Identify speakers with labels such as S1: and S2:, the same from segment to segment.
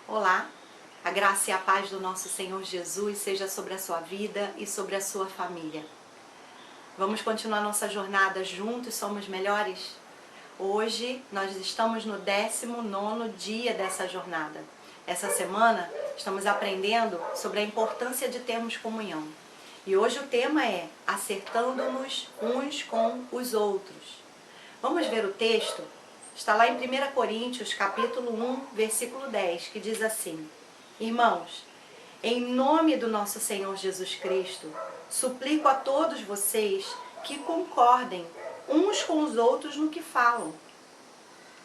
S1: Olá, a graça e a paz do nosso Senhor Jesus seja sobre a sua vida e sobre a sua família. Vamos continuar nossa jornada juntos, somos melhores? Hoje nós estamos no 19º dia dessa jornada. Essa semana estamos aprendendo sobre a importância de termos comunhão. E hoje o tema é acertando-nos uns com os outros. Vamos ver o texto? Está lá em 1 Coríntios, capítulo 1, versículo 10, que diz assim: Irmãos, em nome do nosso Senhor Jesus Cristo, suplico a todos vocês que concordem uns com os outros no que falam,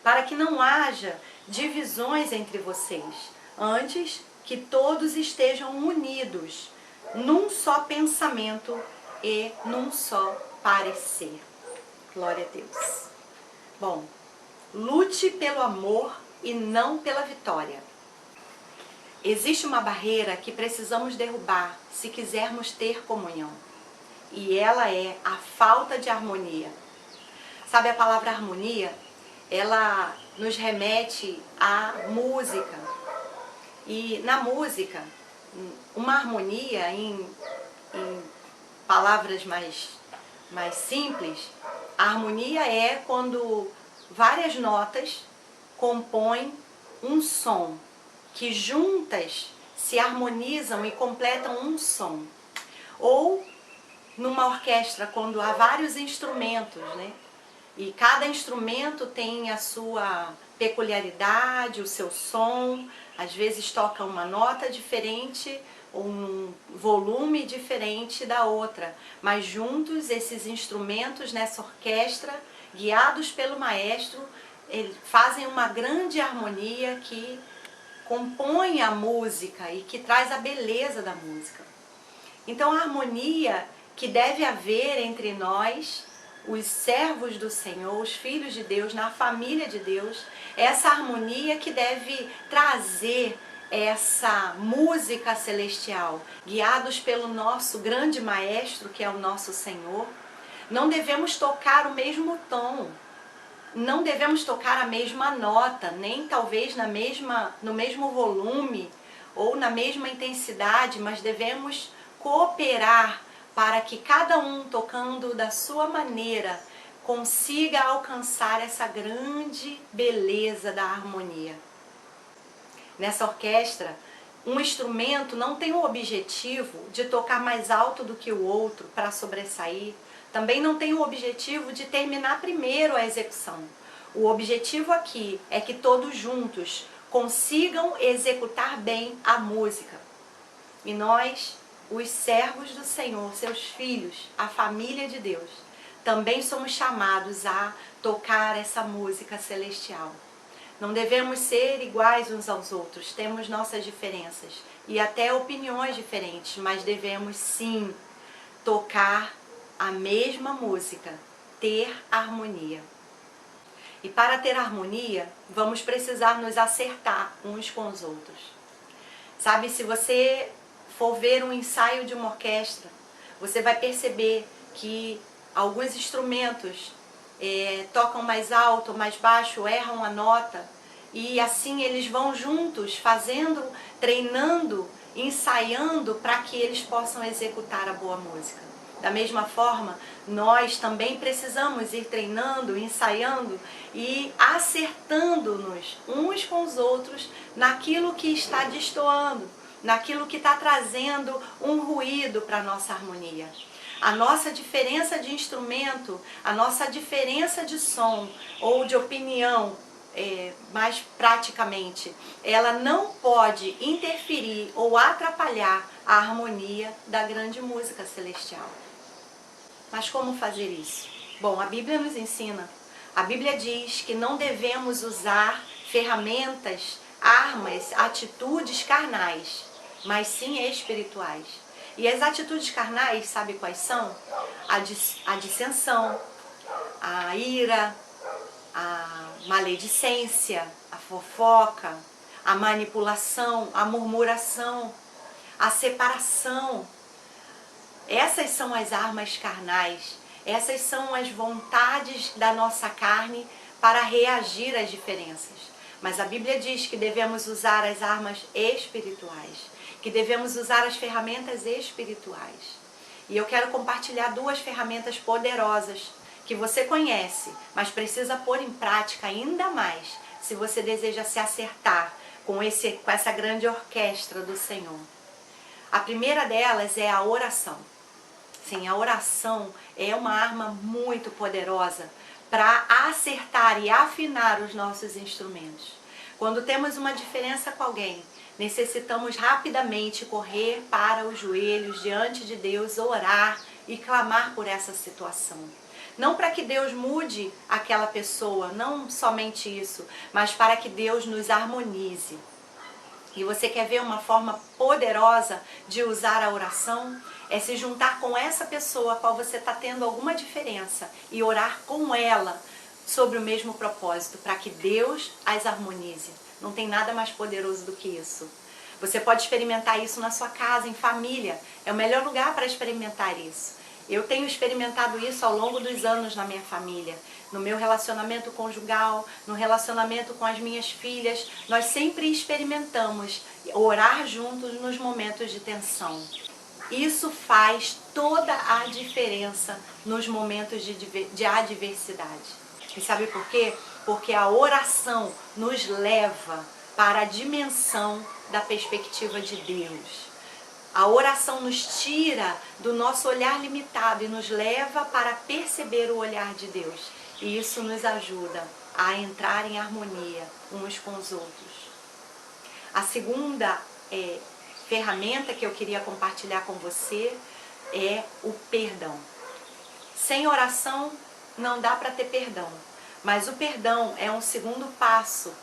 S1: para que não haja divisões entre vocês, antes que todos estejam unidos num só pensamento e num só parecer. Glória a Deus. Bom, lute pelo amor e não pela vitória. Existe uma barreira que precisamos derrubar se quisermos ter comunhão. E ela é a falta de harmonia. Sabe, a palavra harmonia, ela nos remete à música. E na música, uma harmonia, em palavras mais simples, a harmonia é quando várias notas compõem um som, que juntas se harmonizam e completam um som. Ou numa orquestra, quando há vários instrumentos, né? E cada instrumento tem a sua peculiaridade, o seu som, às vezes toca uma nota diferente, um volume diferente da outra, mas juntos esses instrumentos nessa orquestra, guiados pelo maestro, eles fazem uma grande harmonia que compõe a música e que traz a beleza da música. Então a harmonia que deve haver entre nós, os servos do Senhor, os filhos de Deus, na família de Deus, é essa harmonia que deve trazer essa música celestial, guiados pelo nosso grande maestro, que é o nosso Senhor. Não devemos tocar o mesmo tom, não devemos tocar a mesma nota, nem talvez no mesmo volume ou na mesma intensidade, mas devemos cooperar para que cada um, tocando da sua maneira, consiga alcançar essa grande beleza da harmonia. Nessa orquestra, um instrumento não tem o objetivo de tocar mais alto do que o outro para sobressair. Também não tem o objetivo de terminar primeiro a execução. O objetivo aqui é que todos juntos consigam executar bem a música. E nós, os servos do Senhor, seus filhos, a família de Deus, também somos chamados a tocar essa música celestial. Não devemos ser iguais uns aos outros, temos nossas diferenças e até opiniões diferentes, mas devemos sim tocar a mesma música, ter harmonia. E para ter harmonia, vamos precisar nos acertar uns com os outros. Sabe, se você for ver um ensaio de uma orquestra, você vai perceber que alguns instrumentos tocam mais alto, mais baixo, erram a nota, e assim eles vão juntos, fazendo, treinando, ensaiando para que eles possam executar a boa música. Da mesma forma, nós também precisamos ir treinando, ensaiando e acertando-nos uns com os outros naquilo que está destoando, naquilo que está trazendo um ruído para a nossa harmonia. A nossa diferença de instrumento, a nossa diferença de som ou de opinião, mais praticamente, ela não pode interferir ou atrapalhar a harmonia da grande música celestial. Mas como fazer isso? Bom, a Bíblia nos ensina. A Bíblia diz que não devemos usar ferramentas, armas, atitudes carnais, mas sim espirituais. E as atitudes carnais, sabe quais são? A dissensão, a ira, a maledicência, a fofoca, a manipulação, a murmuração, a separação. Essas são as armas carnais, essas são as vontades da nossa carne para reagir às diferenças. Mas a Bíblia diz que devemos usar as armas espirituais, que devemos usar as ferramentas espirituais. E eu quero compartilhar 2 ferramentas poderosas que você conhece, mas precisa pôr em prática ainda mais, se você deseja se acertar com essa grande orquestra do Senhor. A primeira delas é a oração. Sim, a oração é uma arma muito poderosa para acertar e afinar os nossos instrumentos. Quando temos uma diferença com alguém, necessitamos rapidamente correr para os joelhos diante de Deus, orar e clamar por essa situação. Não para que Deus mude aquela pessoa, não somente isso, mas para que Deus nos harmonize. E você quer ver uma forma poderosa de usar a oração? É se juntar com essa pessoa a qual você está tendo alguma diferença e orar com ela sobre o mesmo propósito, para que Deus as harmonize. Não tem nada mais poderoso do que isso. Você pode experimentar isso na sua casa, em família. É o melhor lugar para experimentar isso. Eu tenho experimentado isso ao longo dos anos na minha família. No meu relacionamento conjugal, no relacionamento com as minhas filhas, nós sempre experimentamos orar juntos nos momentos de tensão. Isso faz toda a diferença nos momentos de adversidade. E sabe por quê? Porque a oração nos leva para a dimensão da perspectiva de Deus. A oração nos tira do nosso olhar limitado e nos leva para perceber o olhar de Deus. E isso nos ajuda a entrar em harmonia uns com os outros. A segunda ferramenta que eu queria compartilhar com você é o perdão. Sem oração não dá para ter perdão, mas o perdão é um segundo passo,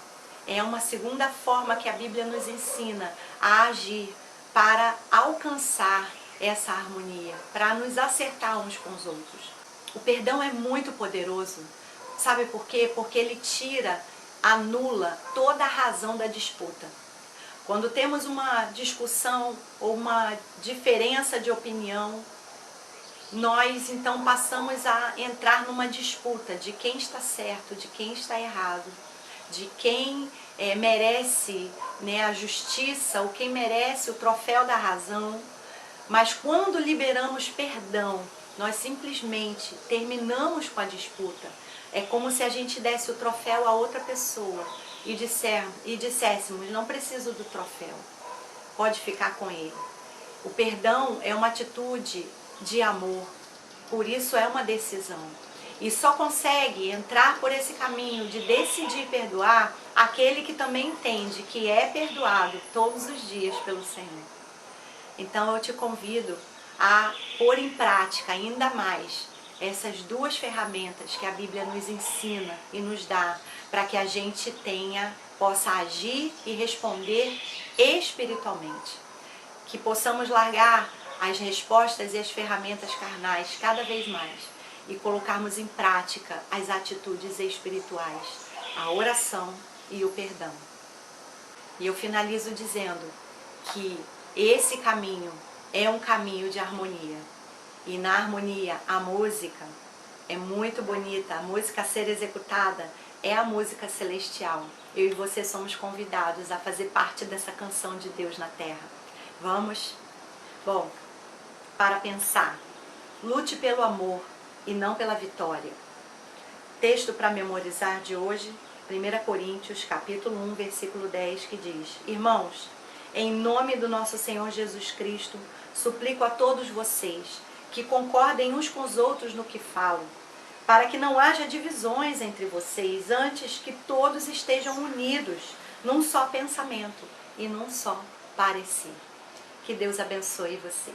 S1: é uma segunda forma que a Bíblia nos ensina a agir para alcançar essa harmonia, para nos acertar uns com os outros. O perdão é muito poderoso, sabe por quê? Porque ele anula toda a razão da disputa. Quando temos uma discussão ou uma diferença de opinião, nós então passamos a entrar numa disputa de quem está certo, de quem está errado, de quem merece, a justiça, ou quem merece o troféu da razão. Mas quando liberamos perdão, nós simplesmente terminamos com a disputa. É como se a gente desse o troféu a outra pessoa e disséssemos, não preciso do troféu, pode ficar com ele. O perdão é uma atitude de amor, por isso é uma decisão. E só consegue entrar por esse caminho de decidir perdoar aquele que também entende que é perdoado todos os dias pelo Senhor. Então eu te convido a pôr em prática ainda mais essas 2 ferramentas que a Bíblia nos ensina e nos dá para que a gente possa agir e responder espiritualmente. Que possamos largar as respostas e as ferramentas carnais cada vez mais e colocarmos em prática as atitudes espirituais, a oração e o perdão. E eu finalizo dizendo que esse caminho é um caminho de harmonia. E na harmonia, a música é muito bonita, a música a ser executada é a música celestial. Eu e você somos convidados a fazer parte dessa canção de Deus na terra. Vamos? Bom, para pensar, lute pelo amor e não pela vitória. Texto para memorizar de hoje, 1 Coríntios, capítulo 1, versículo 10, que diz: Irmãos, em nome do nosso Senhor Jesus Cristo, suplico a todos vocês que concordem uns com os outros no que falo, para que não haja divisões entre vocês, antes que todos estejam unidos num só pensamento e num só parecer. Que Deus abençoe você.